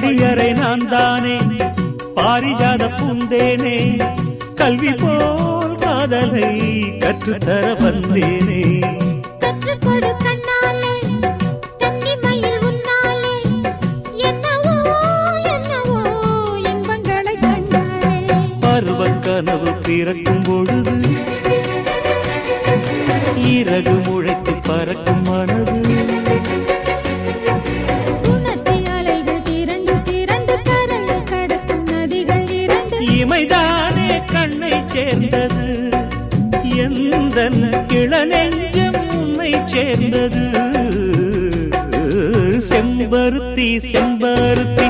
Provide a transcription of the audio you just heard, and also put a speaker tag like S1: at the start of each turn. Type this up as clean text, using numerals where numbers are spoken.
S1: பள்ளியறை நான் தானே பாரிஜாத பூந்தேனே கல்வி போல் காதலை கற்றுத்தர வந்தேனே
S2: கற்றுக்கொடு கண்ணாலே கன்னிமயில் உன்னாலே என்னவோ என்னவோ இன்பங்களை கண்டாலே
S1: பருவக் கனவு பிறக்கும் பொழுது இறகு முளைத்து பறக்கும் மனது இமைதானே கண்ணை சேர்ந்தது எந்தன் இளநெஞ்சம் உன்னை சேர்ந்தது செம்பருத்தி செம்பருத்தி